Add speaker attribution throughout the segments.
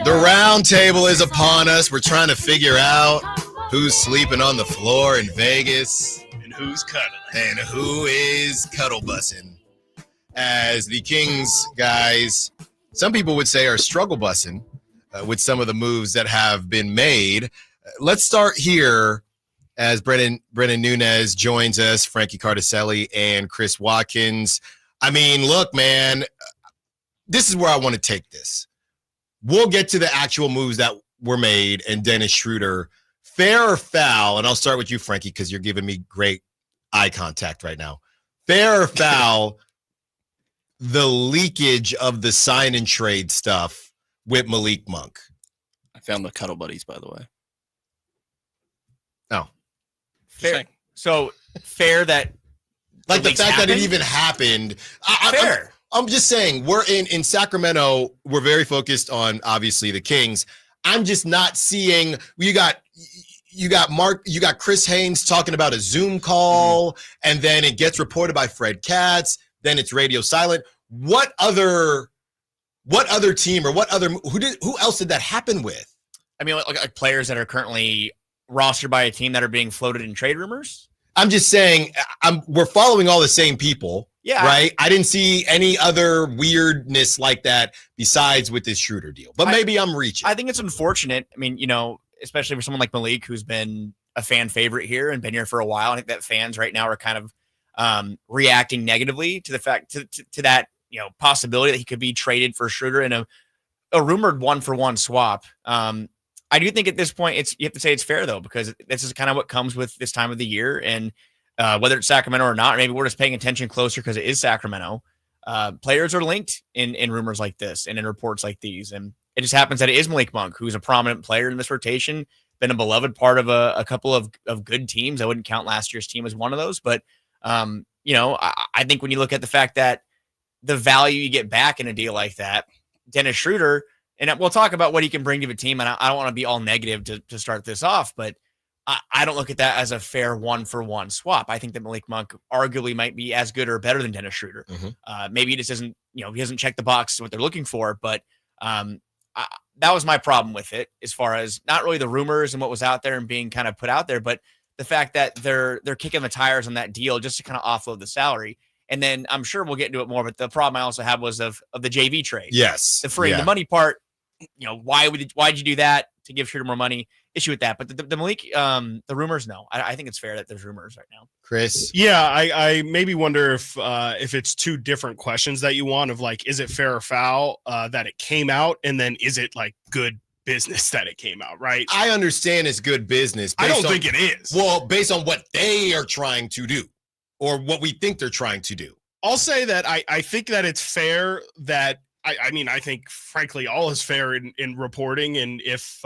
Speaker 1: The round table is upon us. We're trying to figure out who's sleeping on the floor in Vegas
Speaker 2: and who's cuddling
Speaker 1: and who is cuddle bussing. As the Kings guys, some people would say, are struggle bussing with some of the moves that have been made. Let's start here as Brenden Nunes joins us, Frankie Cartoscelli and Chris Watkins. I mean, look, man, this is where I want to take this. We'll get to the actual moves that were made and Dennis Schroder. Fair or foul, and I'll start with you, Frankie, because you're giving me great eye contact right now. Fair or foul, the leakage of the sign and trade stuff with Malik Monk.
Speaker 3: I found the cuddle buddies, by the way.
Speaker 1: Oh.
Speaker 4: Fair. So fair that
Speaker 1: like the fact that it even happened.
Speaker 4: Fair.
Speaker 1: I'm just saying, we're in Sacramento, we're very focused on obviously the Kings. I'm just not seeing you got Chris Haynes talking about a Zoom call, and then it gets reported by Fred Katz, then it's radio silent. What other team or who else did that happen with?
Speaker 4: I mean, like players that are currently rostered by a team that are being floated in trade rumors?
Speaker 1: I'm just saying we're following all the same people.
Speaker 4: Yeah.
Speaker 1: Right. I didn't see any other weirdness like that besides with this Schroder deal, but maybe I'm reaching.
Speaker 4: I think it's unfortunate. I mean, especially for someone like Malik, who's been a fan favorite here and been here for a while. I think that fans right now are kind of reacting negatively to the fact to that, possibility that he could be traded for Schroder in a rumored 1-for-1 swap. I do think at this point you have to say it's fair though, because this is kind of what comes with this time of the year. And whether it's Sacramento or not, or maybe we're just paying attention closer because it is Sacramento. Players are linked in rumors like this and in reports like these. And it just happens that it is Malik Monk, who's a prominent player in this rotation, been a beloved part of a couple of good teams. I wouldn't count last year's team as one of those. But, I think when you look at the fact that the value you get back in a deal like that, Dennis Schroder, and we'll talk about what he can bring to the team. And I don't want to be all negative to start this off, but I don't look at that as a fair 1-for-1 swap. I think that Malik Monk arguably might be as good or better than Dennis Schroder. Maybe he just isn't, he doesn't check the box what they're looking for, but that was my problem with it, as far as not really the rumors and what was out there and being kind of put out there, but the fact that they're kicking the tires on that deal just to kind of offload the salary. And then I'm sure we'll get into it more, but the problem I also had was of the JV trade.
Speaker 1: Yes.
Speaker 4: The money part, why'd you do that to give Schroder more money? Issue with that, but the Malik, the rumors, no. I think it's fair that there's rumors right now.
Speaker 1: Chris,
Speaker 2: yeah, I maybe wonder if it's two different questions that you want of like, is it fair or foul that it came out, and then is it like good business that it came out, right?
Speaker 1: I understand it's good business.
Speaker 2: I don't think it is.
Speaker 1: Well, based on what they are trying to do, or what we think they're trying to do.
Speaker 2: I'll say that I think that it's fair that. I think, frankly, all is fair in reporting. And if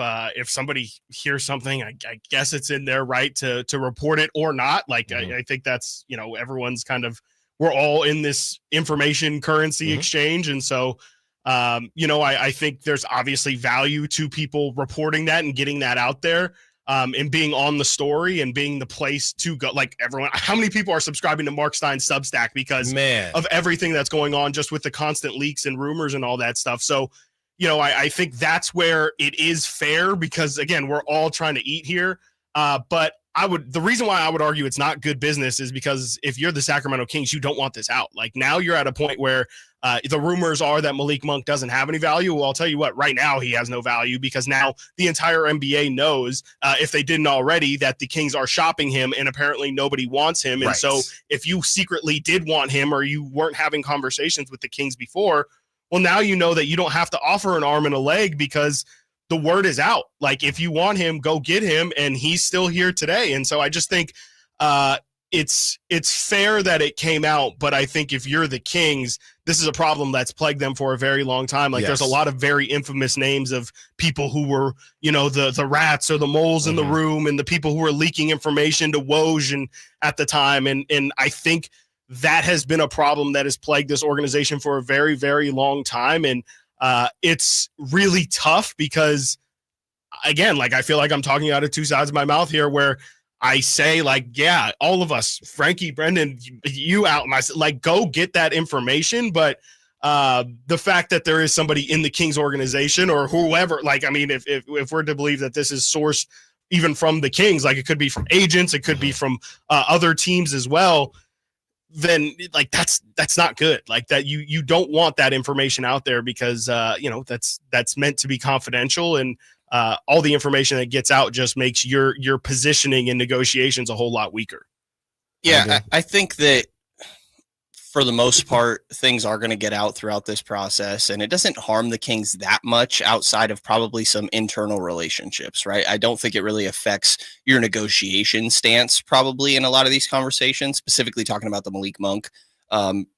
Speaker 2: somebody hears something, I guess it's in their right to report it or not. Like, I think that's, everyone's we're all in this information currency exchange. And so, I think there's obviously value to people reporting that and getting that out there. And being on the story and being the place to go, like everyone, how many people are subscribing to Mark Stein's Substack because of everything that's going on, just with the constant leaks and rumors and all that stuff. So, I think that's where it is fair, because again, we're all trying to eat here. But the reason why I would argue it's not good business is because if you're the Sacramento Kings, you don't want this out. Like, now you're at a point where the rumors are that Malik Monk doesn't have any value. Well, I'll tell you what, right now he has no value, because now the entire NBA knows, if they didn't already, that the Kings are shopping him, and apparently nobody wants him. And so if you secretly did want him, or you weren't having conversations with the Kings before, well, now you know that you don't have to offer an arm and a leg, because the word is out. Like, if you want him, go get him. And he's still here today. And so I just think it's fair that it came out. But I think if you're the Kings, this is a problem that's plagued them for a very long time. Like, there's a lot of very infamous names of people who were, the rats or the moles in the room, and the people who were leaking information to Woj and at the time. And I think that has been a problem that has plagued this organization for a very, very long time. And it's really tough because, again, like, I feel like I'm talking out of two sides of my mouth here, where I say, like, yeah, all of us, Frankie, Brenden, you out, myself, like, go get that information. But the fact that there is somebody in the Kings organization or whoever, like, I mean, if we're to believe that this is sourced even from the Kings, like it could be from agents, it could be from other teams as well, then like that's not good. Like that you don't want that information out there because that's meant to be confidential, and all the information that gets out just makes your positioning in negotiations a whole lot weaker.
Speaker 3: Yeah, I think that for the most part, things are going to get out throughout this process, and it doesn't harm the Kings that much outside of probably some internal relationships, right? I don't think it really affects your negotiation stance probably in a lot of these conversations, specifically talking about the Malik Monk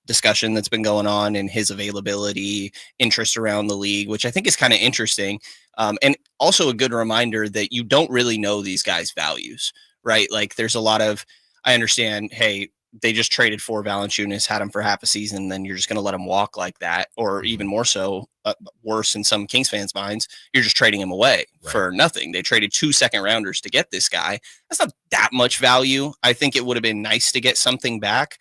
Speaker 3: discussion that's been going on and his availability, interest around the league, which I think is kind of interesting. And also a good reminder that you don't really know these guys' values, right? Like there's a lot of, I understand, hey, they just traded for Valanciunas, had him for half a season, then you're just going to let him walk like that, or even more so, worse in some Kings fans' minds, you're just trading him away for nothing. They traded 2 second rounders to get this guy. That's not that much value. I think it would have been nice to get something back.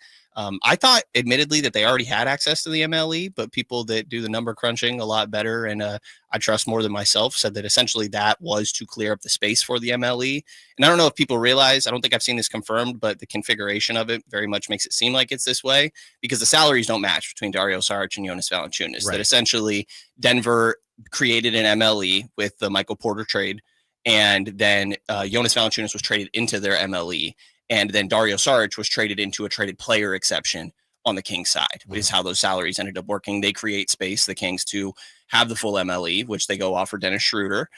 Speaker 3: I thought, admittedly, that they already had access to the MLE, but people that do the number crunching a lot better, and I trust more than myself, said that essentially that was to clear up the space for the MLE. And I don't know if people realize, I don't think I've seen this confirmed, but the configuration of it very much makes it seem like it's this way because the salaries don't match between Dario Saric and Jonas Valanciunas. That essentially Denver created an MLE with the Michael Porter trade, and then Jonas Valanciunas was traded into their MLE. And then Dario Saric was traded into a traded player exception on the Kings side, which is how those salaries ended up working. They create space, the Kings, to have the full MLE, which they go offer Dennis Schroder,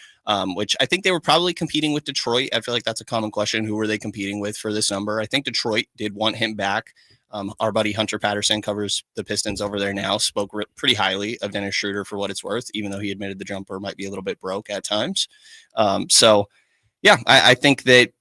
Speaker 3: which I think they were probably competing with Detroit. I feel like that's a common question. Who were they competing with for this number? I think Detroit did want him back. Our buddy Hunter Patterson covers the Pistons over there now, spoke pretty highly of Dennis Schroder for what it's worth, even though he admitted the jumper might be a little bit broke at times. I think that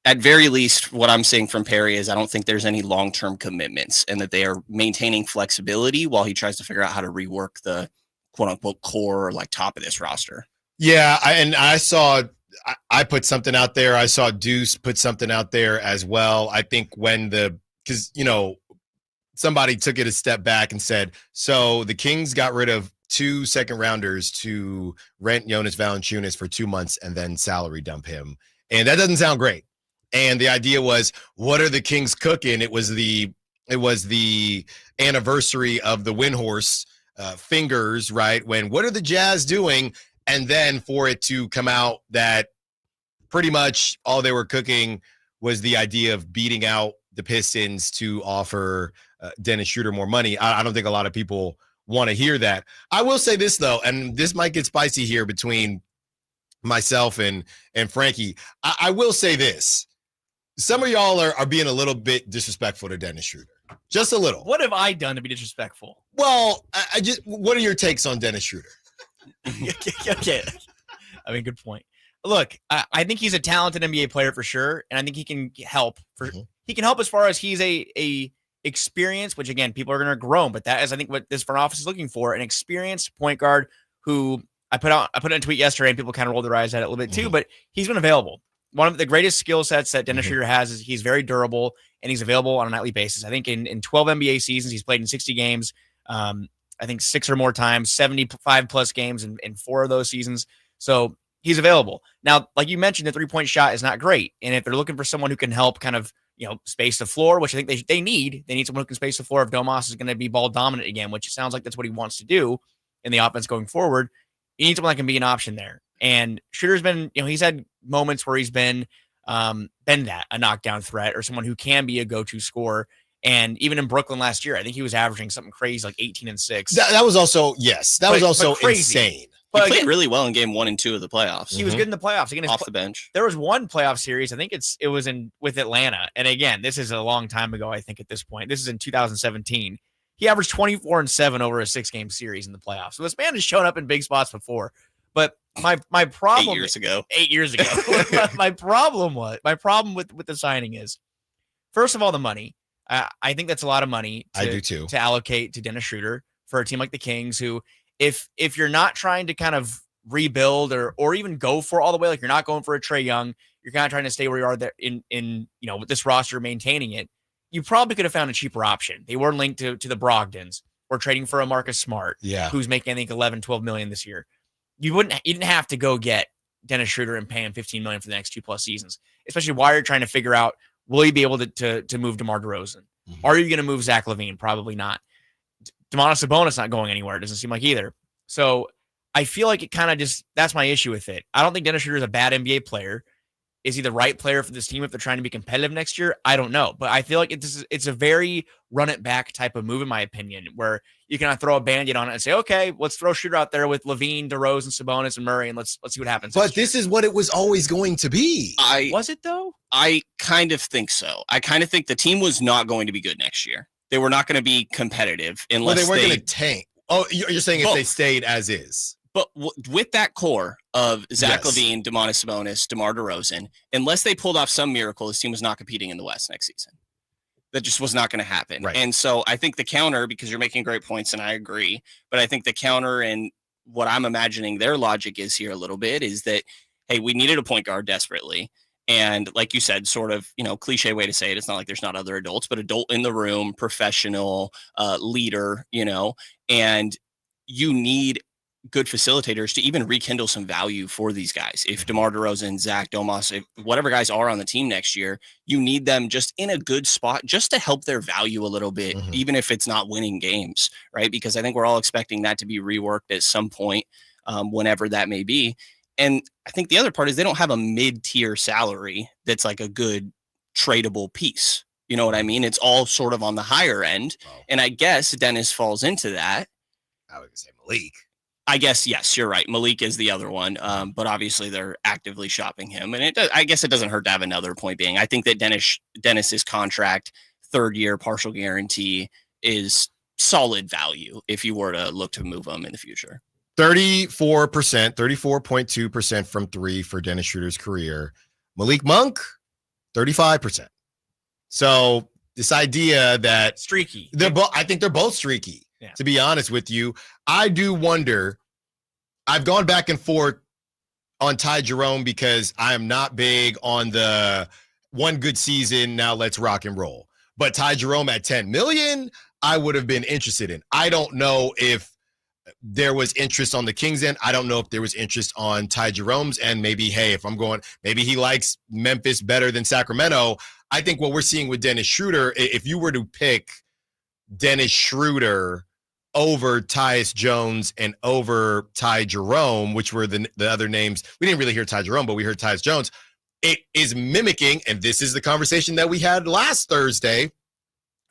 Speaker 3: at very least, what I'm seeing from Perry is I don't think there's any long-term commitments and that they are maintaining flexibility while he tries to figure out how to rework the quote-unquote core or like top of this roster.
Speaker 1: Yeah, I put something out there. I saw Deuce put something out there as well. I think because somebody took it a step back and said, so the Kings got rid of 2 second rounders to rent Jonas Valanciunas for 2 months and then salary dump him. And that doesn't sound great. And the idea was, what are the Kings cooking? It was the anniversary of the Windhorse fingers, right? What are the Jazz doing? And then for it to come out that pretty much all they were cooking was the idea of beating out the Pistons to offer Dennis Schroder more money. I don't think a lot of people want to hear that. I will say this, though, and this might get spicy here between myself and Frankie. I will say this. Some of y'all are being a little bit disrespectful to Dennis Schroder. Just a little.
Speaker 4: What have I done to be disrespectful?
Speaker 1: Well, what are your takes on Dennis Schroder?
Speaker 4: Okay. I mean, good point. Look, I think he's a talented NBA player for sure, and I think he can help. He can help as far as he's a experience, which again, people are going to groan, but that is, I think, what this front office is looking for: an experienced point guard who I put in a tweet yesterday, and people kind of rolled their eyes at it a little bit too, but he's been available. One of the greatest skill sets that Dennis Schroder has is he's very durable and he's available on a nightly basis. I think in 12 NBA seasons, he's played in 60 games. I think 6 or more times, 75 plus games in 4 of those seasons. So he's available. Now, like you mentioned, the 3-point shot is not great. And if they're looking for someone who can help kind of, space the floor, which I think they need someone who can space the floor if Domas is going to be ball dominant again, which it sounds like that's what he wants to do in the offense going forward. You need someone that can be an option there. And Schroeder's been, he's had moments where he's been a knockdown threat or someone who can be a go-to scorer. And even in Brooklyn last year, I think he was averaging something crazy like 18 and 6.
Speaker 1: That was also, was also insane.
Speaker 3: But he played really well in game 1 and 2 of the playoffs.
Speaker 4: He was good in the playoffs. Again,
Speaker 3: off the bench.
Speaker 4: There was one playoff series. I think it was with Atlanta. And again, this is a long time ago, I think, at this point. This is in 2017. He averaged 24 and 7 over a 6-game series in the playoffs. So this man has shown up in big spots before. But my problem
Speaker 3: 8 years ago.
Speaker 4: my problem with the signing is, first of all, the money. I think that's a lot of money
Speaker 1: I do too.
Speaker 4: To allocate to Dennis Schroder for a team like the Kings, who if you're not trying to kind of rebuild or even go for all the way, like you're not going for a Trae Young, you're kind of trying to stay where you are there in with this roster, maintaining it, you probably could have found a cheaper option. They were linked to the Brogdons. or trading for a Marcus Smart, who's making, I think, 11, 12 million this year. You didn't have to go get Dennis Schroder and pay him 15 million for the next 2+ seasons, especially while you're trying to figure out, will you be able to move DeMar DeRozan? Mm-hmm. Are you going to move Zach LaVine? Probably not. Domantas Sabonis not going anywhere. It doesn't seem like either. So I feel like it kind of just, that's my issue with it. I don't think Dennis Schroder is a bad NBA player. Is he the right player for this team if they're trying to be competitive next year? I don't know. But I feel like it's a very run it back type of move, in my opinion, where you can throw a Band-Aid on it and say, okay, let's throw Schroder out there with LaVine, DeRozan, Sabonis, and Murray, and let's see what happens.
Speaker 1: But this is what it was always going to be.
Speaker 4: Was it, though?
Speaker 3: I kind of think so. I kind of think the team was not going to be good next year. They were not going to be competitive unless
Speaker 1: they weren't going to tank. Oh, you're saying if they stayed as is.
Speaker 3: But with that core of Zach LaVine, Domantas Sabonis, DeMar DeRozan, unless they pulled off some miracle, this team was not competing in the West next season. That just was not going to happen.
Speaker 1: Right.
Speaker 3: And so I think the counter, because you're making great points, and I agree, but I think the counter and what I'm imagining their logic is here a little bit is that, hey, we needed a point guard desperately. And like you said, sort of, cliche way to say it, it's not like there's not other adults, but adult in the room, professional, leader, and you need good facilitators to even rekindle some value for these guys. If DeMar DeRozan, Zach, Domas, if whatever guys are on the team next year, you need them just in a good spot just to help their value a little bit, even if it's not winning games, right? Because I think we're all expecting that to be reworked at some point, whenever that may be. And I think the other part is they don't have a mid-tier salary that's like a good tradable piece. You know what I mean? It's all sort of on the higher end.
Speaker 1: Oh.
Speaker 3: And I guess Dennis falls into that.
Speaker 1: I would say Malik.
Speaker 3: I guess, yes, you're right. Malik is the other one, but obviously they're actively shopping him. And I guess it doesn't hurt to have another point being. I think that Dennis's contract, 3rd year partial guarantee, is solid value if you were to look to move him in the future.
Speaker 1: 34.2% from 3 for Dennis Schroder's career. Malik Monk, 35%. So this idea that
Speaker 4: streaky,
Speaker 1: I think they're both streaky. Yeah. To be honest with you, I do wonder. I've gone back and forth on Ty Jerome because I am not big on the one good season, now let's rock and roll. But Ty Jerome at 10 million, I would have been interested in. I don't know if there was interest on the Kings end. I don't know if there was interest on Ty Jerome's end. Maybe, hey, maybe he likes Memphis better than Sacramento. I think what we're seeing with Dennis Schroder, if you were to pick Dennis Schroder over Tyus Jones and over Ty Jerome, which were the other names. We didn't really hear Ty Jerome, but we heard Tyus Jones. It is mimicking, and this is the conversation that we had last Thursday.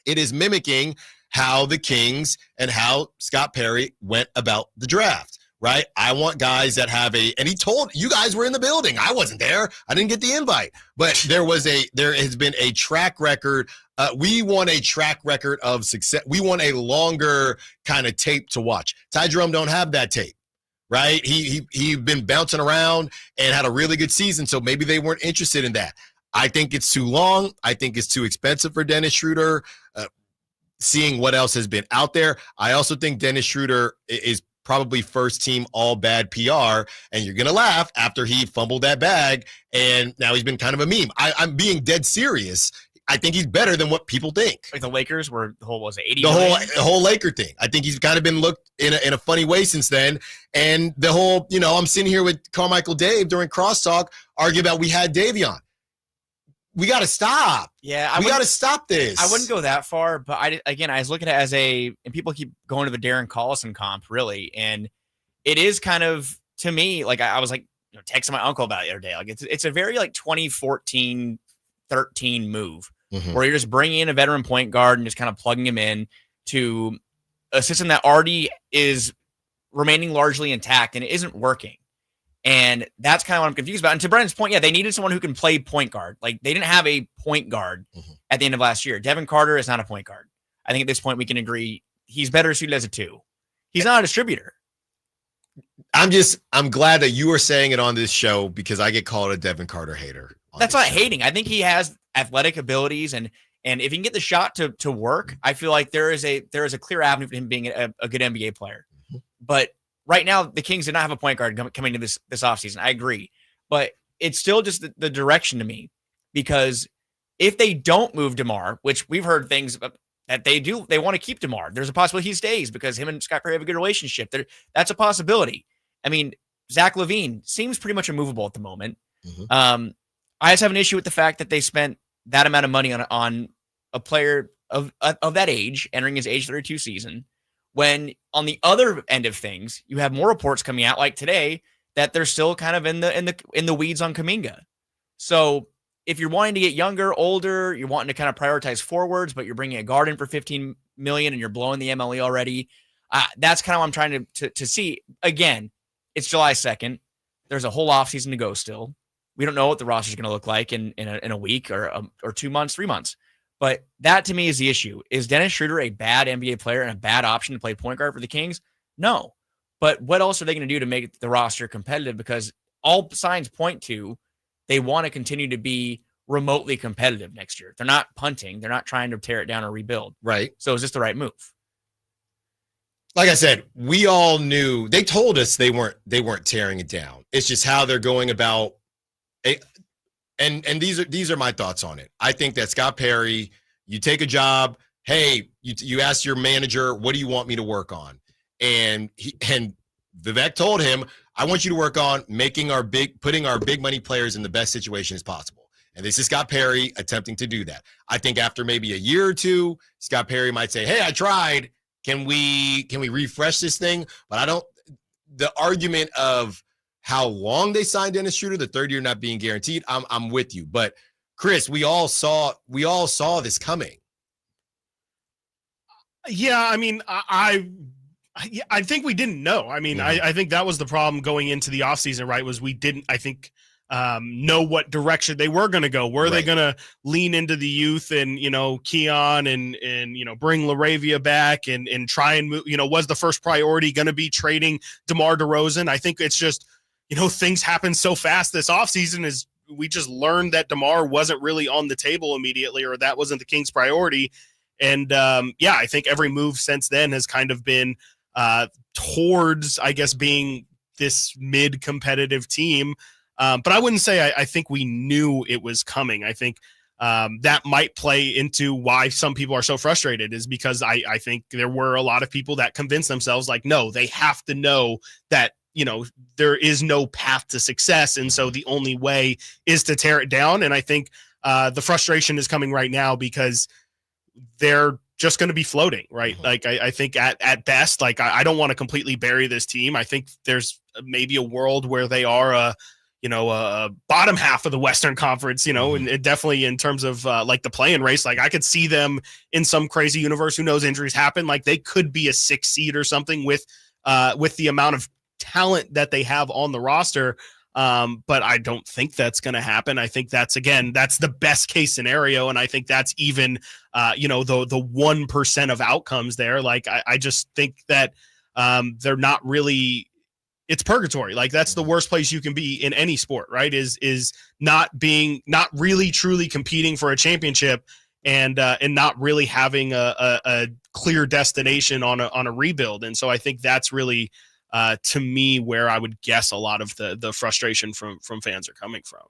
Speaker 1: It is mimicking how the Kings and how Scott Perry went about the draft, right? I want guys that have and he told you guys were in the building. I wasn't there. I didn't get the invite, but there has been a track record. We want a track record of success. We want a longer kind of tape to watch. Ty Jerome don't have that tape, right? He been bouncing around and had a really good season, so maybe they weren't interested in that. I think it's too long. I think it's too expensive for Dennis Schroder, seeing what else has been out there. I also think Dennis Schroder is probably first team all bad PR, and you're going to laugh after he fumbled that bag, and now he's been kind of a meme. I'm being dead serious. I think he's better than what people think.
Speaker 4: Like the Lakers were the whole, 80
Speaker 1: the whole Laker thing. I think he's kind of been looked in a funny way since then. And the whole, I'm sitting here with Carmichael Dave during crosstalk arguing about we had Davion. We got to stop.
Speaker 4: Yeah.
Speaker 1: We got to stop this.
Speaker 4: I wouldn't go that far, but I was looking at it and people keep going to the Darren Collison comp, really. And it is kind of, to me, like I was like, texting my uncle about it the other day. Like it's a very 2014, 13 move. Mm-hmm. Where you're just bringing in a veteran point guard and just kind of plugging him in to a system that already is remaining largely intact and it isn't working. And that's kind of what I'm confused about. And to Brendan's point, they needed someone who can play point guard. Like they didn't have a point guard at the end of last year. Devin Carter is not a point guard. I think at this point we can agree he's better suited as a 2. He's not a distributor.
Speaker 1: I'm glad that you are saying it on this show because I get called a Devin Carter hater.
Speaker 4: That's not hating. I think he has athletic abilities, and if he can get the shot to work, I feel like there is a clear avenue for him being a good NBA player. Mm-hmm. But right now, the Kings did not have a point guard coming into this offseason. I agree, but it's still just the direction to me, because if they don't move DeMar, which we've heard things that they want to keep DeMar. There's a possibility he stays because him and Scott Perry have a good relationship. That's a possibility. I mean, Zach LaVine seems pretty much immovable at the moment. I just have an issue with the fact that they spent that amount of money on a player of that age entering his age 32 season, when on the other end of things, you have more reports coming out like today that they're still kind of in the weeds on Kuminga. So if you're wanting to get younger, older, you're wanting to kind of prioritize forwards, but you're bringing a guard in for $15 million and you're blowing the MLE already. That's kind of what I'm trying to see. Again, it's July 2nd. There's a whole offseason to go still. We don't know what the roster is going to look like in a week or 2 months, 3 months. But that to me is the issue. Is Dennis Schroder a bad NBA player and a bad option to play point guard for the Kings? No. But what else are they going to do to make the roster competitive? Because all signs point to they want to continue to be remotely competitive next year. They're not punting. They're not trying to tear it down or rebuild.
Speaker 1: Right.
Speaker 4: So is this the right move?
Speaker 1: Like I said, we all knew. They told us they weren't tearing it down. It's just how they're going about it. And these are my thoughts on it. I think that Scott Perry, you take a job. Hey, you ask your manager, what do you want me to work on? And Vivek told him, I want you to work on putting our big money players in the best situation as possible. And this is Scott Perry attempting to do that. I think after maybe a year or two, Scott Perry might say, hey, I tried. Can we refresh this thing? But the argument of how long they signed Dennis Schroder, the third year not being guaranteed, I'm with you. But Chris, we all saw this coming.
Speaker 2: Yeah, I mean, I think we didn't know. I mean, I think that was the problem going into the offseason, right? Was we didn't, I think, know what direction they were going to go. Were they going to lean into the youth and, Keon and bring LaRavia back and try and move, was the first priority going to be trading DeMar DeRozan? I think it's just, things happen so fast this offseason is we just learned that DeMar wasn't really on the table immediately, or that wasn't the Kings' priority. And I think every move since then has kind of been towards, I guess, being this mid-competitive team. But I wouldn't say I think we knew it was coming. I think that might play into why some people are so frustrated, is because I think there were a lot of people that convinced themselves like, no, they have to know that, there is no path to success. And so the only way is to tear it down. And I think the frustration is coming right now because they're just going to be floating, right? Like I think at best, like I don't want to completely bury this team. I think there's maybe a world where they are a bottom half of the Western Conference, and definitely in terms of like the play-in race, like I could see them in some crazy universe. Who knows, injuries happen. Like they could be a 6 seed or something with the amount of talent that they have on the roster. But I don't think that's going to happen. I think that's the best case scenario. And I think that's even, the 1% of outcomes there. Like, I just think that they're not really, it's purgatory. Like that's the worst place you can be in any sport, right? Is not really truly competing for a championship and not really having a clear destination on a rebuild. And so I think that's really, to me, where I would guess a lot of the frustration from fans are coming from.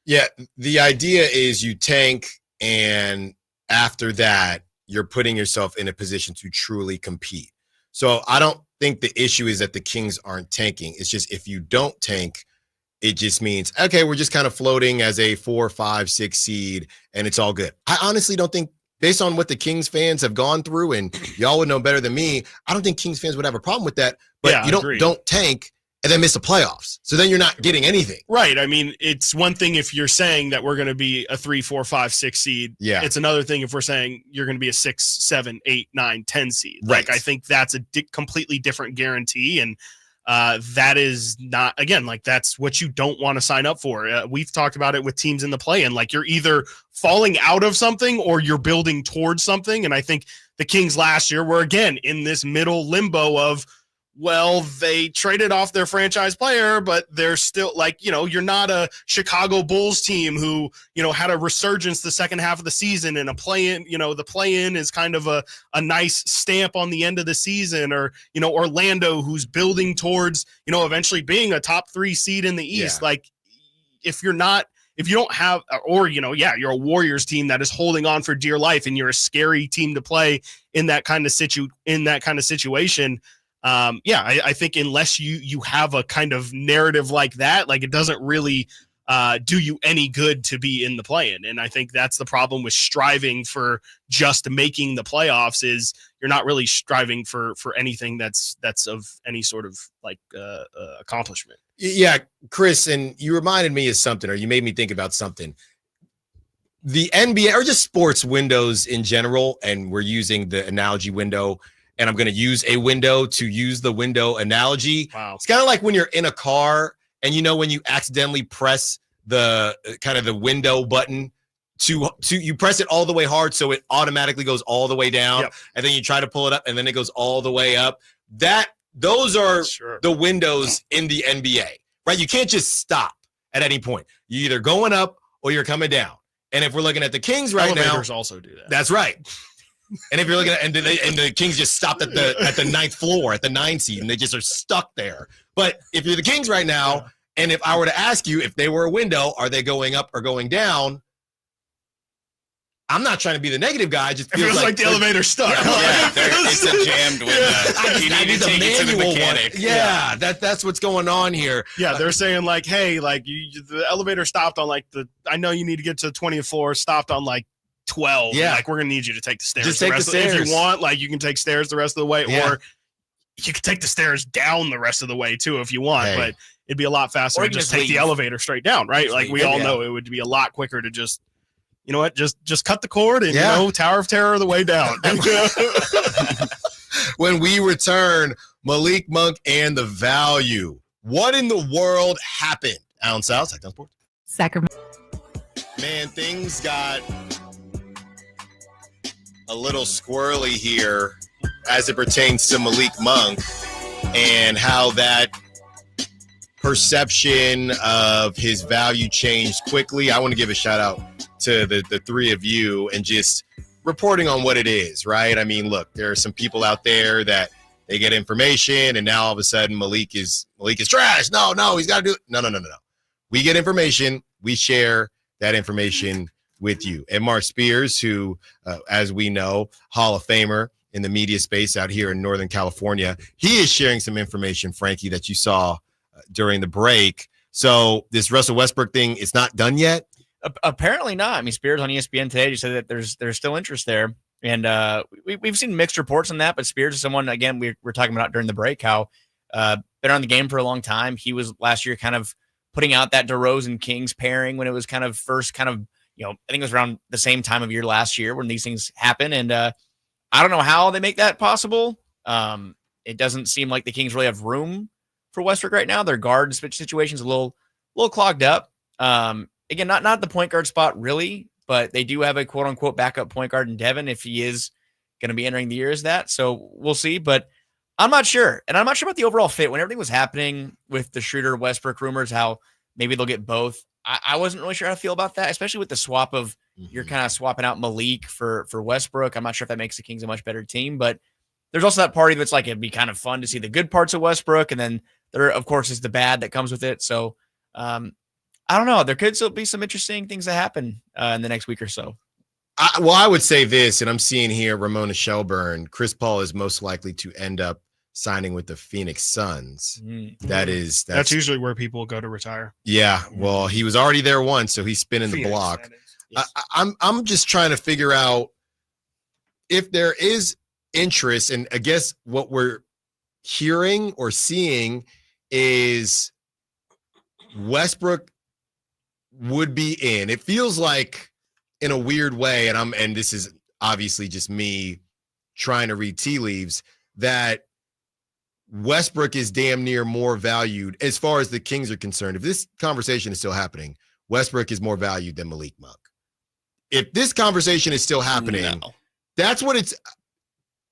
Speaker 1: Yeah, the idea is you tank, and after that, you're putting yourself in a position to truly compete. So I don't think the issue is that the Kings aren't tanking. It's just if you don't tank, it just means, okay, we're just kind of floating as a 4, 5, 6 seed, and it's all good. I honestly don't think, based on what the Kings fans have gone through, and y'all would know better than me, I don't think Kings fans would have a problem with that. But
Speaker 2: yeah,
Speaker 1: you don't tank and then miss the playoffs. So then you're not getting anything.
Speaker 2: Right. I mean, it's one thing if you're saying that we're going to be a 3, 4, 5, 6 seed.
Speaker 1: Yeah.
Speaker 2: It's another thing if we're saying you're going to be a 6, 7, 8, 9, 10 seed.
Speaker 1: Right.
Speaker 2: Like, I think that's a completely different guarantee. And that is not, again, like that's what you don't want to sign up for. We've talked about it with teams in the play-in. Like you're either falling out of something or you're building towards something. And I think the Kings last year were, again, in this middle limbo of, well, they traded off their franchise player, but they're still like, you're not a Chicago Bulls team who, had a resurgence the second half of the season and a play-in, the play-in is kind of a nice stamp on the end of the season, or, Orlando, who's building towards, eventually being a top 3 seed in the East.
Speaker 1: Yeah.
Speaker 2: Like if you're not if you don't have, or, you're a Warriors team that is holding on for dear life and you're a scary team to play in that kind of situation. I think unless you have a kind of narrative like that, like it doesn't really do you any good to be in the play-in. And I think that's the problem with striving for just making the playoffs is you're not really striving for anything that's of any sort of like accomplishment.
Speaker 1: Yeah, Chris, and you reminded me of something, or you made me think about something. The NBA or just sports windows in general, and we're using the analogy window, and I'm going to use a window to use the window analogy.
Speaker 2: Wow.
Speaker 1: It's kind of like when you're in a car and when you accidentally press the kind of the window button to you press it all the way hard so it automatically goes all the way down.
Speaker 2: Yep.
Speaker 1: And then you try to pull it up and then it goes all the way up. Those are the windows in the NBA, right? You can't just stop at any point. You're either going up or you're coming down. And if we're looking at the Kings right
Speaker 2: Elevators
Speaker 1: now,
Speaker 2: also do that.
Speaker 1: That's right. And if you're looking at and the Kings just stopped at the ninth floor at the 9 seed and they just are stuck there. But if you're the Kings right now, and if I were to ask you if they were a window, are they going up or going down? I'm not trying to be the negative guy. It just feels
Speaker 2: like the elevator's stuck.
Speaker 3: It's a jammed window. You need to take it to the mechanic.
Speaker 1: Yeah, that's what's going on here.
Speaker 2: Yeah, they're saying like, hey, like the elevator stopped on like I know you need to get to the 20th floor, stopped on like 12.
Speaker 1: Yeah.
Speaker 2: Like we're gonna need you to take the stairs.
Speaker 1: Just take the stairs.
Speaker 2: If you want, like you can take stairs the rest of the way, or you can take the stairs down the rest of the way too if you want.
Speaker 1: Hey.
Speaker 2: But it'd be a lot faster
Speaker 4: Or
Speaker 2: to
Speaker 4: you can
Speaker 2: just
Speaker 4: just
Speaker 2: take the
Speaker 4: leave.
Speaker 2: elevator straight down, right? Like we all know it would be a lot quicker to just, you know what, just cut the cord and Tower of Terror the way down.
Speaker 1: When we return, Malik Monk and the value. What in the world happened? Allen Stiles, Sactown Sports.
Speaker 5: Sacramento.
Speaker 1: Man, things got a little squirrely here as it pertains to Malik Monk and how that perception of his value changed quickly. I want to give a shout out to the three of you and just reporting on what it is, right? I mean, look, there are some people out there that they get information and now all of a sudden Malik is trash. No, he's got to do it. No. We get information. We share that information with you. And Mark Spears, who, as we know, Hall of Famer in the media space out here in Northern California, he is sharing some information, Frankie, that you saw during the break. So this Russell Westbrook thing, it's not done yet?
Speaker 4: Apparently not. I mean, Spears on ESPN today just said that there's still interest there. And we've seen mixed reports on that, but Spears is someone, again, we were talking about during the break, how been on the game for a long time. He was last year kind of putting out that DeRozan Kings pairing when it was kind of first I think it was around the same time of year last year when these things happen. And I don't know how they make that possible. It doesn't seem like the Kings really have room for Westbrook right now. Their guard situation's a little clogged up. Again, not the point guard spot really, but they do have a quote unquote backup point guard in Devin if he is going to be entering the year as that. So we'll see, but I'm not sure. And I'm not sure about the overall fit when everything was happening with the Schroder Westbrook rumors, how maybe they'll get both. I wasn't really sure how to feel about that, especially with the swap of you're kind of swapping out Malik for Westbrook. I'm not sure if that makes the Kings a much better team, but there's also that party that's like, it'd be kind of fun to see the good parts of Westbrook. And then there, of course, is the bad that comes with it. So I don't know. There could still be some interesting things that happen in the next week or so.
Speaker 1: I would say this, and I'm seeing here Ramona Shelburne. Chris Paul is most likely to end up signing with the Phoenix Suns. That's
Speaker 2: usually where people go to retire.
Speaker 1: Yeah. Well, he was already there once, so he's spinning the block.
Speaker 2: Yes.
Speaker 1: I'm just trying to figure out if there is interest, and I guess what we're hearing or seeing is Westbrook would be in. It feels like in a weird way, and this is obviously just me trying to read tea leaves, that Westbrook is damn near more valued as far as the Kings are concerned. If this conversation is still happening, Westbrook is more valued than Malik Monk. If this conversation is still happening, that's what it's.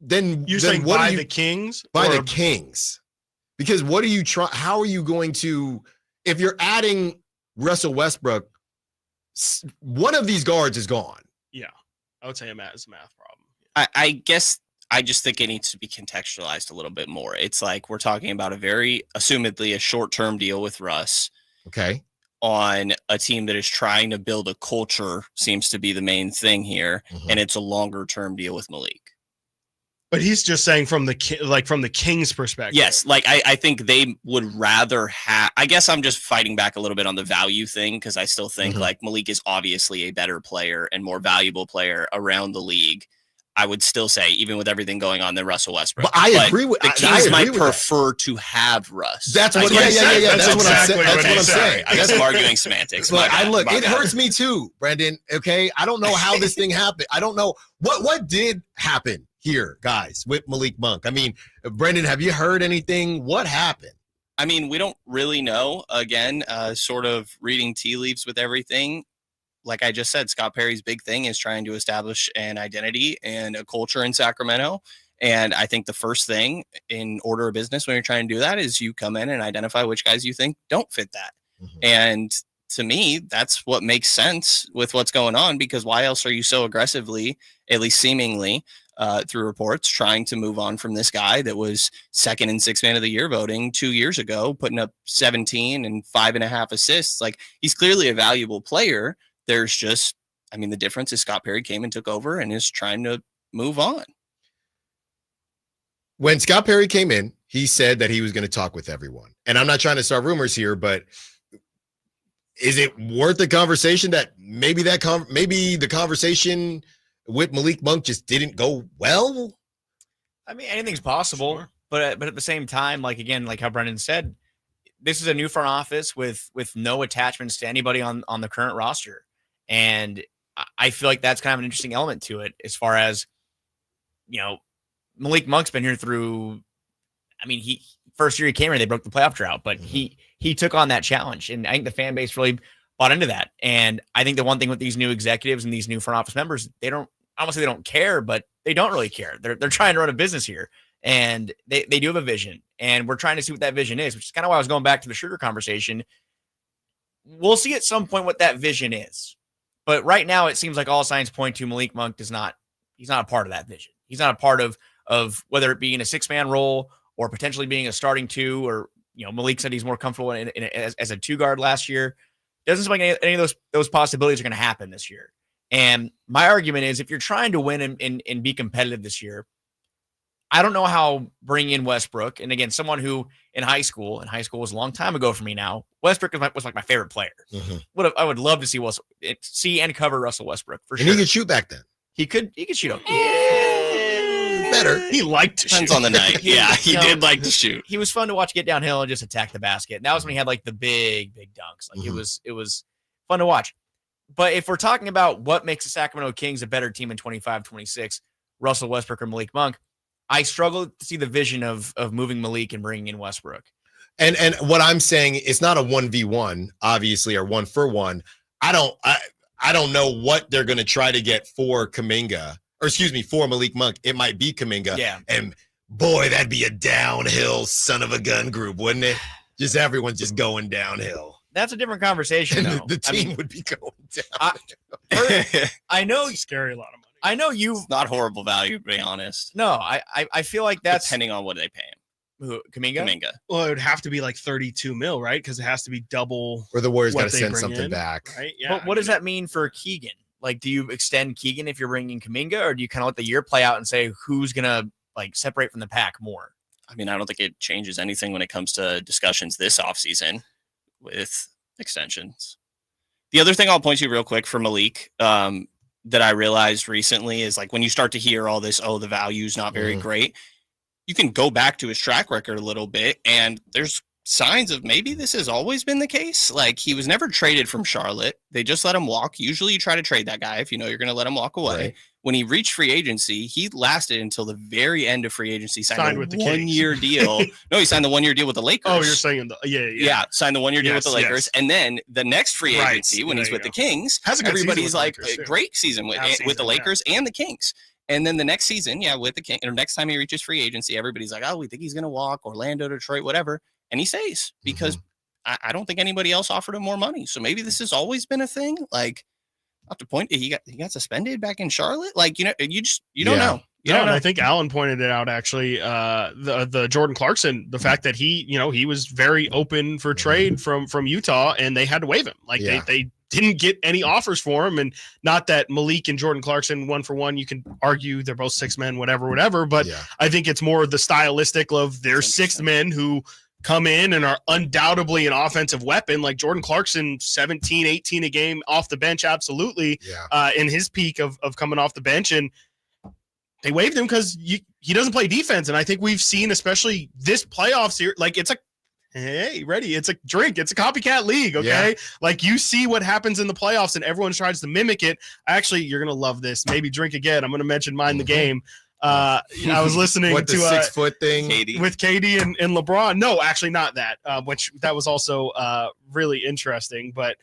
Speaker 1: Then
Speaker 2: you're saying
Speaker 1: what
Speaker 2: by the Kings?
Speaker 1: By the Kings. Because what are you trying? How are you going to, if you're adding Russell Westbrook, one of these guards is gone.
Speaker 2: Yeah, I would say it's a math problem.
Speaker 3: I guess I just think it needs to be contextualized a little bit more. It's like we're talking about a very assumedly a short-term deal with Russ.
Speaker 1: Okay.
Speaker 3: on a team that is trying to build a culture seems to be the main thing here. And it's a longer term deal with Malik.
Speaker 2: But he's just saying from the Kings perspective.
Speaker 3: Yes, like I think they would rather have. I guess I'm just fighting back a little bit on the value thing because I still think like Malik is obviously a better player and more valuable player around the league. I would still say, even with everything going on, than Russell Westbrook.
Speaker 1: But I agree with
Speaker 3: the Kings might prefer to have Russ.
Speaker 1: That's what.
Speaker 2: That's
Speaker 1: That's what
Speaker 2: exactly
Speaker 1: I'm saying. That's what I'm
Speaker 2: saying.
Speaker 1: saying.
Speaker 3: I guess I'm arguing semantics.
Speaker 1: Look, it hurts me too, Brenden. Okay, I don't know how this thing happened. I don't know what did happen here, guys, with Malik Monk. I mean, Brenden, have you heard anything? What happened?
Speaker 3: I mean, we don't really know. Again, sort of reading tea leaves with everything. Like I just said, Scott Perry's big thing is trying to establish an identity and a culture in Sacramento. And I think the first thing in order of business when you're trying to do that is you come in and identify which guys you think don't fit that. And to me, that's what makes sense with what's going on, because why else are you so aggressively, at least seemingly, through reports, trying to move on from this guy that was second in 6 man of the year voting 2 years ago, putting up 17 and 5.5 assists. Like, he's clearly a valuable player. There's just, I mean, the difference is Scott Perry came and took over and is trying to move on.
Speaker 1: When Scott Perry came in, he said that he was going to talk with everyone. And I'm not trying to start rumors here, but is it worth the conversation that maybe the conversation with Malik Monk just didn't go well?
Speaker 4: I mean, anything's possible,
Speaker 2: Sure.
Speaker 4: but at the same time, like again, like how Brenden said, this is a new front office with no attachments to anybody on the current roster. And I feel like that's kind of an interesting element to it as far as, you know, Malik Monk's been here through, I mean, first year he came here, they broke the playoff drought, but he took on that challenge. And I think the fan base really bought into that. And I think the one thing with these new executives and these new front office members, I don't say they don't care, but they don't really care. They're trying to run a business here, and they do have a vision, and we're trying to see what that vision is, which is kind of why I was going back to the Schroder conversation. We'll see at some point what that vision is. But right now, it seems like all signs point to Malik Monk he's not a part of that vision. He's not a part of whether it be in a 6-man role or potentially being a starting 2, or, you know, Malik said he's more comfortable as a 2 guard last year. Doesn't seem like any of those possibilities are going to happen this year. And my argument is, if you're trying to win and be competitive this year, I don't know how bringing in Westbrook, and again, someone who in high school was a long time ago for me now, Westbrook was like my favorite player. I would love to see and cover Russell Westbrook for sure.
Speaker 1: And he could shoot back then.
Speaker 4: He could shoot.
Speaker 1: Better.
Speaker 2: He liked to
Speaker 3: Depends
Speaker 2: shoot.
Speaker 3: on the night. Yeah, he did like to shoot.
Speaker 4: He was fun to watch get downhill and just attack the basket. And that was when he had like the big dunks. Like it was fun to watch. But if we're talking about what makes the Sacramento Kings a better team in 25-26, Russell Westbrook or Malik Monk, I struggle to see the vision of moving Malik and bringing in Westbrook.
Speaker 1: And what I'm saying, it's not a 1v1, obviously, or 1-for-1. I don't know what they're going to try to get for Kuminga, or excuse me, for Malik Monk. It might be Kuminga.
Speaker 4: Yeah.
Speaker 1: And boy, that'd be a downhill son of a gun group, wouldn't it? Just everyone's just going downhill.
Speaker 4: That's a different conversation, though.
Speaker 1: The team would be going down.
Speaker 4: I know,
Speaker 2: Scary, a lot of money.
Speaker 4: I know you.
Speaker 3: It's not horrible value, to be honest.
Speaker 4: No, I feel like that's
Speaker 3: depending on what they pay him.
Speaker 4: who, Kuminga.
Speaker 2: Well, it would have to be like 32 mil, right? Because it has to be double.
Speaker 1: Or the Warriors got
Speaker 2: what
Speaker 1: to
Speaker 2: they
Speaker 1: send
Speaker 2: bring
Speaker 1: something
Speaker 2: in,
Speaker 1: back.
Speaker 2: right? Yeah.
Speaker 4: But what does that mean for Keegan? Like, do you extend Keegan if you're bringing Kuminga, or do you kind of let the year play out and say who's gonna like separate from the pack more?
Speaker 3: I mean, I don't think it changes anything when it comes to discussions this offseason with extensions. The other thing I'll point to real quick for Malik that I realized recently is like when you start to hear all this, the value's not very great, you can go back to his track record a little bit, and there's signs of maybe this has always been the case. Like, he was never traded from Charlotte. They just let him walk. Usually you try to trade that guy if you know you're going to let him walk away. Right. When he reached free agency, he lasted until the very end of free agency, signed
Speaker 2: with the
Speaker 3: 1-year deal. No, he signed the 1-year deal with the Lakers.
Speaker 2: Oh, you're saying yeah,
Speaker 3: signed the 1-year deal with the Lakers. And then the next free agency, when he's with the Kings,
Speaker 2: everybody's
Speaker 3: like, a great season with the Lakers and the Kings. And then the next season, with the Kings, or next time he reaches free agency, everybody's like, we think he's going to walk, Orlando, Detroit, whatever. And he stays because I don't think anybody else offered him more money. So maybe this has always been a thing. Like, up to point, he got suspended back in Charlotte. Like, you don't know.
Speaker 2: Yeah, and I think Allen pointed it out actually. The Jordan Clarkson, the fact that he was very open for trade from Utah, and they had to waive him. Like they didn't get any offers for him, and not that Malik and Jordan Clarkson 1-for-1. You can argue they're both 6 men, whatever. But I think it's more the stylistic of their 6 men who come in and are undoubtedly an offensive weapon. Like Jordan Clarkson, 17, 18 a game off the bench, absolutely. In his peak of coming off the bench, and they waived him because he doesn't play defense. And I think we've seen, especially this playoffs here, like it's a, hey, ready, it's a drink. It's a copycat league, okay? Yeah. Like you see what happens in the playoffs and everyone tries to mimic it. Actually, you're going to love this. Maybe drink again. I'm going to mention Mind the Game. I was listening to
Speaker 1: the 6 foot thing
Speaker 2: with KD and LeBron. No, actually not that, which that was also really interesting, but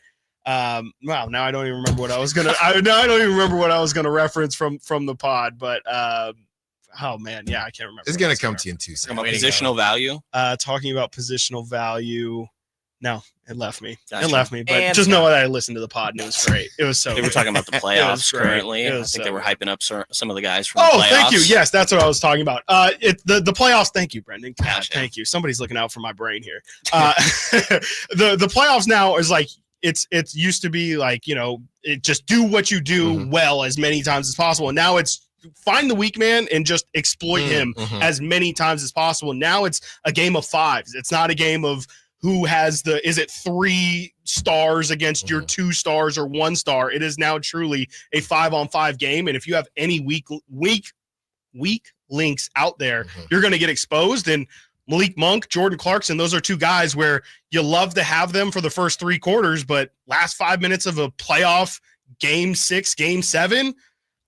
Speaker 2: wow, now I don't even remember what I was gonna. I don't even remember what I was gonna reference from the pod. But oh man, yeah, I can't remember.
Speaker 1: It's gonna come to you in 2 seconds.
Speaker 3: Positional value.
Speaker 2: Talking about positional value. No, it left me. Gotcha. It left me. But just know that I listened to the pod and it was great. It was so.
Speaker 3: They were talking about the playoffs currently. I think they were hyping up some of the guys from the playoffs.
Speaker 2: Thank you. Yes, that's what I was talking about. The playoffs. Thank you, Brenden. God, thank you. Somebody's looking out for my brain here. The playoffs now is like. It's used to be like, it just do what you do well as many times as possible. And now it's find the weak man and just exploit him as many times as possible. Now it's a game of 5s. It's not a game of who has is it 3 stars against your 2 stars or 1 star. It is now truly a 5-on-5 game. And if you have any weak links out there, you're going to get exposed. And Malik Monk, Jordan Clarkson, those are 2 guys where you love to have them for the first 3 quarters, but last 5 minutes of a playoff game 6, game 7,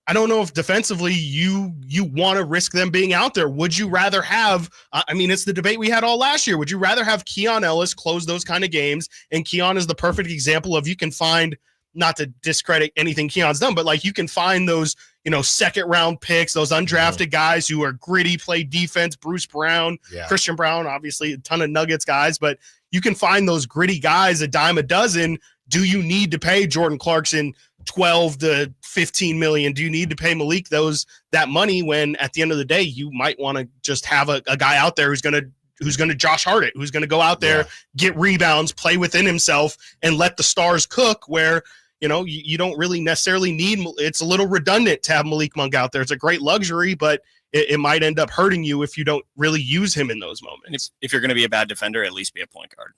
Speaker 2: I don't know if defensively you want to risk them being out there. Would you rather have, it's the debate we had all last year. Would you rather have Keon Ellis close those kind of games? And Keon is the perfect example of you can find, not to discredit anything Keon's done, but like you can find those, second round picks, those undrafted guys who are gritty, play defense, Bruce Brown, Christian Brown, obviously a ton of Nuggets guys, but you can find those gritty guys a dime a dozen. Do you need to pay Jordan Clarkson 12 to 15 million? Do you need to pay Malik that money when at the end of the day, you might want to just have a guy out there who's going to Josh Hart it, who's going to go out there, get rebounds, play within himself, and let the stars cook where, you don't really necessarily need. It's a little redundant to have Malik Monk out there. It's a great luxury, but it might end up hurting you if you don't really use him in those moments.
Speaker 3: If you're going to be a bad defender, at least be a point guard.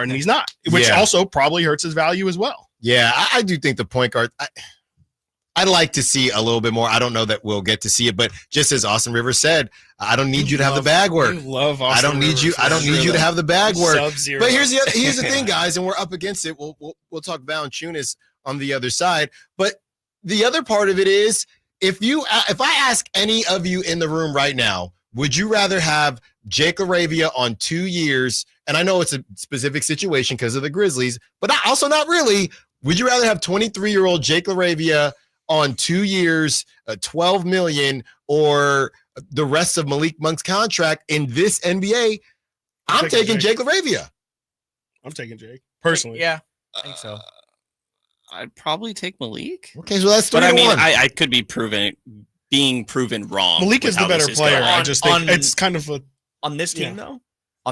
Speaker 2: And he's not, which also probably hurts his value as well.
Speaker 1: Yeah, I do think the point guard. I'd like to see a little bit more. I don't know that we'll get to see it, but just as Austin Rivers said, I don't need you to have the bag work. I don't need you to have the bag work.
Speaker 2: Sub-zero.
Speaker 1: But here's the thing, guys, and we're up against it. We'll talk Valanciunas on the other side. But the other part of it is if I ask any of you in the room right now, would you rather have Jake LaRavia on 2 years? And I know it's a specific situation because of the Grizzlies, but also not really. Would you rather have 23-year-old Jake LaRavia on 2 years, $12 million, or the rest of Malik Monk's contract in this NBA? I'm taking Jake LaRavia.
Speaker 2: I'm taking Jake personally.
Speaker 4: Yeah, I think so.
Speaker 3: I'd probably take Malik.
Speaker 1: Okay, so that's 3-1.
Speaker 3: But I could be being proven wrong.
Speaker 2: Malik is the better player. I just think it's kind of
Speaker 4: on this team though.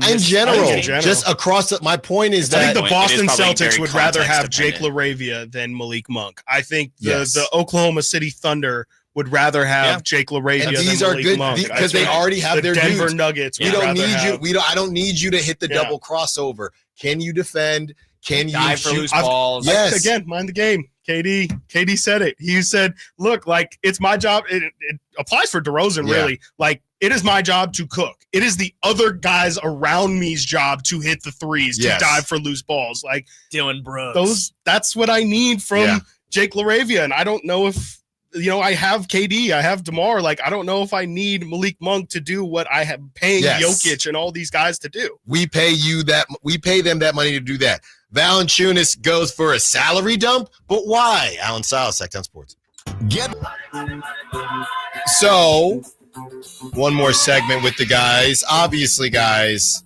Speaker 1: In general, just across my point is that
Speaker 2: I think the Boston Celtics would rather have Jake LaRavia than Malik Monk. I think the Oklahoma City Thunder would rather have Jake LaRavia
Speaker 1: and these
Speaker 2: than
Speaker 1: are
Speaker 2: Malik
Speaker 1: good
Speaker 2: Monk
Speaker 1: because they already have their
Speaker 2: Denver
Speaker 1: dudes.
Speaker 2: Nuggets.
Speaker 1: We don't need you. I don't need you to hit the double crossover. Can you defend? Can you
Speaker 4: dive for loose balls?
Speaker 1: Yes.
Speaker 2: Again, mind the game. KD said it. He said, look, like it's my job. It applies for DeRozan, really. Like it is my job to cook. It is the other guys around me's job to hit the threes, to dive for loose balls. Like
Speaker 4: Dylan Brooks.
Speaker 2: That's what I need from Jake LaRavia. And I don't know if, I have KD, I have DeMar. Like, I don't know if I need Malik Monk to do what I have paying Jokic and all these guys to do.
Speaker 1: We pay them that money to do that. Valanciunas goes for a salary dump, but why? Allen Stiles, Sactown Sports. So, one more segment with the guys. Obviously, guys,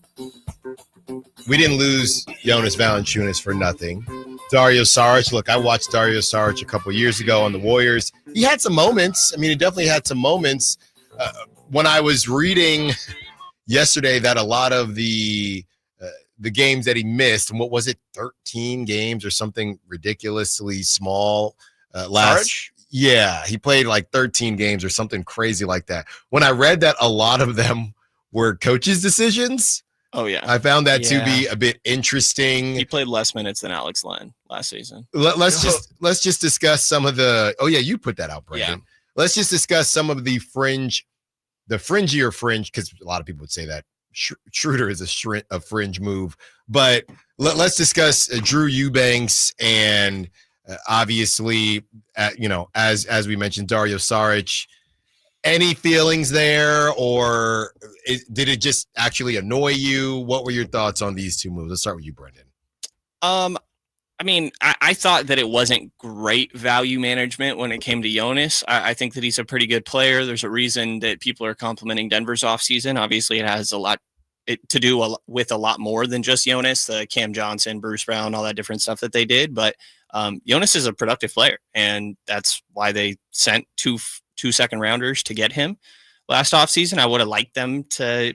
Speaker 1: we didn't lose Jonas Valanciunas for nothing. Dario Saric, look, I watched Dario Saric a couple years ago on the Warriors. he had some moments. I mean, he definitely had some moments. When I was reading yesterday that a lot of the games that he missed, and what was it, 13 games or something ridiculously small last. Yeah, he played like 13 games or something crazy like that. When I read that a lot of them were coaches' decisions,
Speaker 3: Oh yeah,
Speaker 1: I found that to be a bit interesting.
Speaker 3: He played less minutes than Alex Len last season.
Speaker 1: Let's just discuss some of the. Oh yeah, you put that out, Brenden.
Speaker 3: Yeah.
Speaker 1: Let's just discuss some of the fringier fringe, because a lot of people would say that Schroder is a fringe move. But let's discuss Drew Eubanks and obviously, as we mentioned, Dario Saric. Any feelings there, or did it just actually annoy you? What were your thoughts on these two moves? Let's start with you, Brenden.
Speaker 3: I mean, I thought that it wasn't great value management when it came to Jonas. I think that he's a pretty good player. There's a reason that people are complimenting Denver's offseason. Obviously, it has a lot to do with a lot more than just Jonas, the Cam Johnson, Bruce Brown, all that different stuff that they did. But Jonas is a productive player, and that's why they sent two second rounders to get him last offseason. I would have liked them to,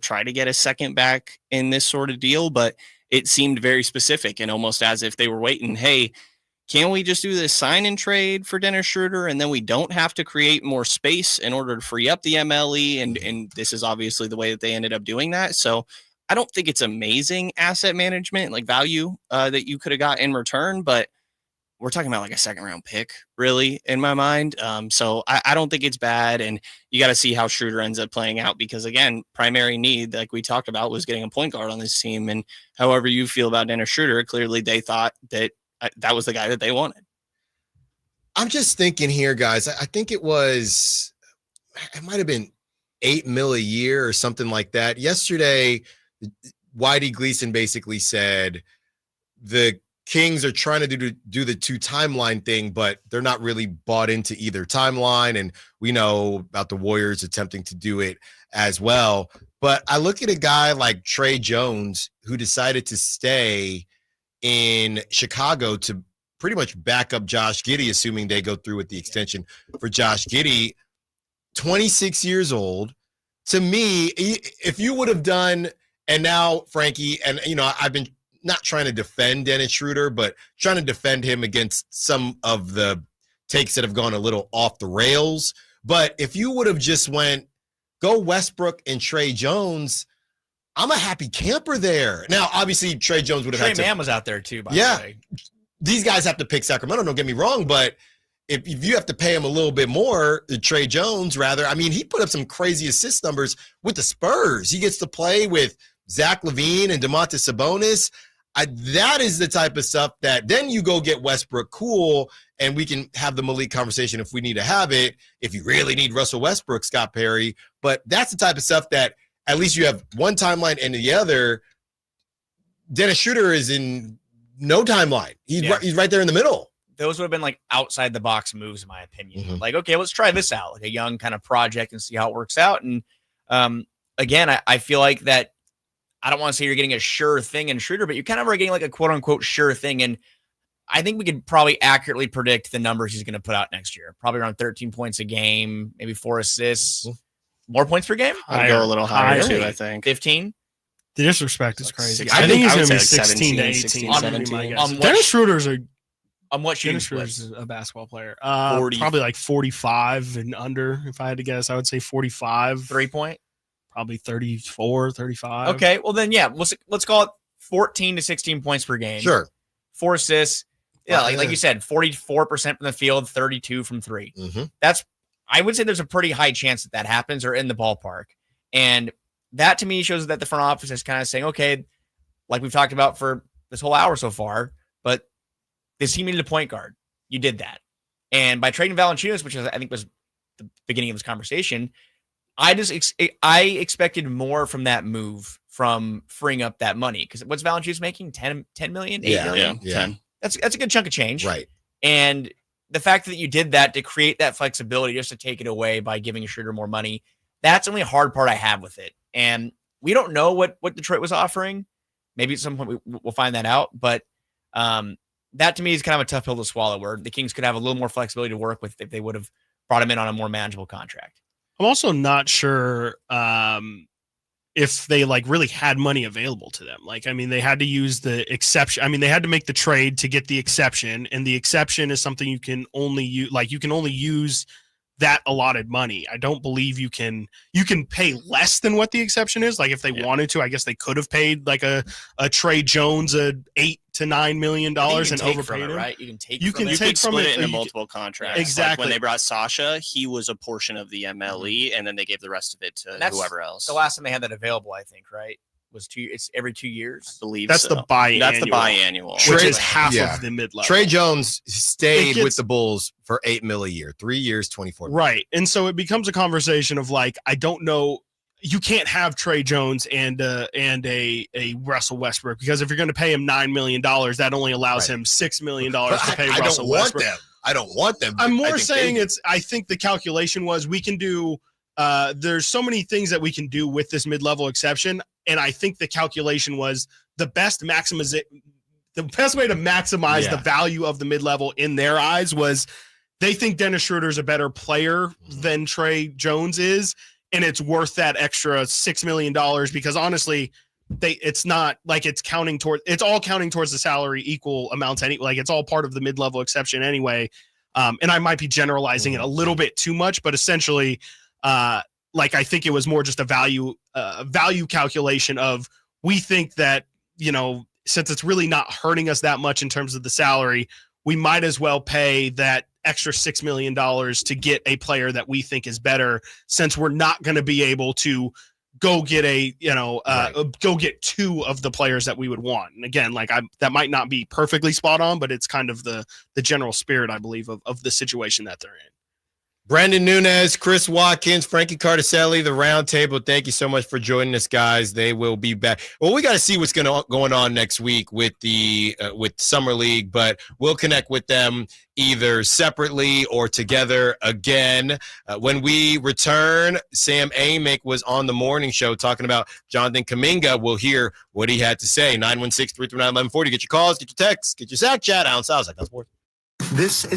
Speaker 3: try to get a second back in this sort of deal, but it seemed very specific and almost as if they were waiting. Hey, can we just do this sign and trade for Dennis Schroder, and then we don't have to create more space in order to free up the MLE? And this is obviously the way that they ended up doing that. So I don't think it's amazing asset management, like value that you could have got in return, but we're talking about like a second round pick, really, in my mind. So I don't think it's bad. And you got to see how Schroder ends up playing out, because, again, primary need, like we talked about, was getting a point guard on this team. And however you feel about Dennis Schroder, clearly they thought that that was the guy that they wanted.
Speaker 1: I'm just thinking here, guys. I think it might have been $8 million a year or something like that. Yesterday, Whitey Gleason basically said the Kings are trying to do the two timeline thing, but they're not really bought into either timeline. And we know about the Warriors attempting to do it as well. But I look at a guy like Trey Jones, who decided to stay in Chicago to pretty much back up Josh Giddey, assuming they go through with the extension for Josh Giddey. 26 years old. To me, if you would have done, and now Frankie, and I've been not trying to defend Dennis Schroder, but trying to defend him against some of the takes that have gone a little off the rails. But if you would have just go Westbrook and Trey Jones, I'm a happy camper there. Now, obviously, Trey Jones would have had to.
Speaker 4: Trey Mann was out there too, by the way.
Speaker 1: These guys have to pick Sacramento, don't get me wrong, but if you have to pay him a little bit more, Trey Jones, rather, I mean, he put up some crazy assist numbers with the Spurs. He gets to play with Zach LaVine and Domantas Sabonis. That is the type of stuff that then you go get Westbrook, cool, and we can have the Malik conversation if we need to have it, if you really need Russell Westbrook, Scott Perry. But that's the type of stuff that at least you have one timeline and the other. Dennis Schroder is in no timeline. He's right there in the middle.
Speaker 4: Those would have been like outside the box moves, in my opinion. Mm-hmm. Like, okay, let's try this out, like a young kind of project, and see how it works out. And again, I feel like that. I don't want to say you're getting a sure thing in Schroder, but you kind of are getting like a quote unquote sure thing. And I think we could probably accurately predict the numbers he's going to put out next year. Probably around 13 points a game, maybe 4 assists, more points per game.
Speaker 3: I'd go a little higher too, I think.
Speaker 4: 15.
Speaker 2: The disrespect is crazy.
Speaker 3: I
Speaker 2: think he's going to be
Speaker 3: 16
Speaker 2: to 18.
Speaker 3: 16, 17.
Speaker 2: Dennis Schroeder's a basketball player.
Speaker 3: 40.
Speaker 2: Probably like 45 and under. If I had to guess, I would say 45.
Speaker 4: 3-point.
Speaker 2: Probably 34, 35.
Speaker 4: Okay, well then, yeah, let's call it 14 to 16 points per game.
Speaker 1: Sure.
Speaker 4: 4 assists. Yeah, like you said, 44% from the field, 32 from 3.
Speaker 1: Mm-hmm.
Speaker 4: I would say there's a pretty high chance that happens or in the ballpark. And that to me shows that the front office is kind of saying, okay, like we've talked about for this whole hour so far, but this team needed a point guard. You did that. And by trading Valanciunas, which I think was the beginning of this conversation, I expected more from that move, from freeing up that money. Because what's Valanciunas making? 10 million? 8 million?
Speaker 3: Yeah. 10.
Speaker 4: That's a good chunk of change.
Speaker 1: Right. And
Speaker 4: the fact that you did that to create that flexibility just to take it away by giving Schroder more money, that's the only hard part I have with it. And we don't know what Detroit was offering. Maybe at some point we'll find that out. But that to me is kind of a tough pill to swallow, where the Kings could have a little more flexibility to work with if they would have brought him in on a more manageable contract.
Speaker 2: I'm also not sure if they like really had money available to them. Like, I mean, they had to use the exception. I mean, they had to make the trade to get the exception, and the exception is something you can only use. Like, you can only use that allotted money. I don't believe you can pay less than what the exception is. Like, if they wanted to, I guess they could have paid like a Trey Jones $8 to $9 million and overpaid him.
Speaker 4: Right? You can take.
Speaker 2: You can
Speaker 3: take
Speaker 2: from
Speaker 3: split
Speaker 2: it
Speaker 3: into multiple contracts.
Speaker 2: Exactly.
Speaker 3: Like when they brought Sasha, he was a portion of the MLE, and then they gave the rest of it to whoever else.
Speaker 4: The last time they had that available, I think, right, was it's every 2 years.
Speaker 3: I believe
Speaker 2: that's
Speaker 3: so.
Speaker 2: the biannual.
Speaker 3: That's the biannual,
Speaker 2: which is half of the mid-level.
Speaker 1: Trey Jones stayed with the Bulls for $8 million a year, 3 years, 24 million.
Speaker 2: Right. And so it becomes a conversation of like, I don't know, you can't have Trey Jones and a Russell Westbrook, because if you're going to pay him $9 million, that only allows him $6 million to pay Russell Westbrook.
Speaker 1: I don't want them.
Speaker 2: I'm more saying I think the calculation was we can do, there's so many things that we can do with this mid-level exception. And I think the calculation was the best way to maximize the value of the mid-level in their eyes was they think Dennis Schroeder is a better player than Trey Jones is. And it's worth that extra $6 million, because honestly, it's not like it's all counting towards the salary equal amounts. Like, it's all part of the mid-level exception anyway. And I might be generalizing it a little bit too much, but essentially, like, I think it was more just a value calculation of, we think that, you know, since it's really not hurting us that much in terms of the salary, we might as well pay that extra $6 million to get a player that we think is better, since we're not going to be able to go get go get two of the players that we would want. And again, like, that might not be perfectly spot on, but it's kind of the general spirit, I believe, of the situation that they're in.
Speaker 1: Brenden Nunes, Chris Watkins, Frankie Cartoscelli, the Roundtable. Thank you so much for joining us, guys. They will be back. Well, we got to see what's going on next week with the with Summer League, but we'll connect with them either separately or together again. When we return, Sam Amick was on the morning show talking about Jonathan Kuminga. We'll hear what he had to say. 916-339-1140. Get your calls, get your texts, get your Sack Chat. Allen Stiles, Sactown Sports.
Speaker 5: This is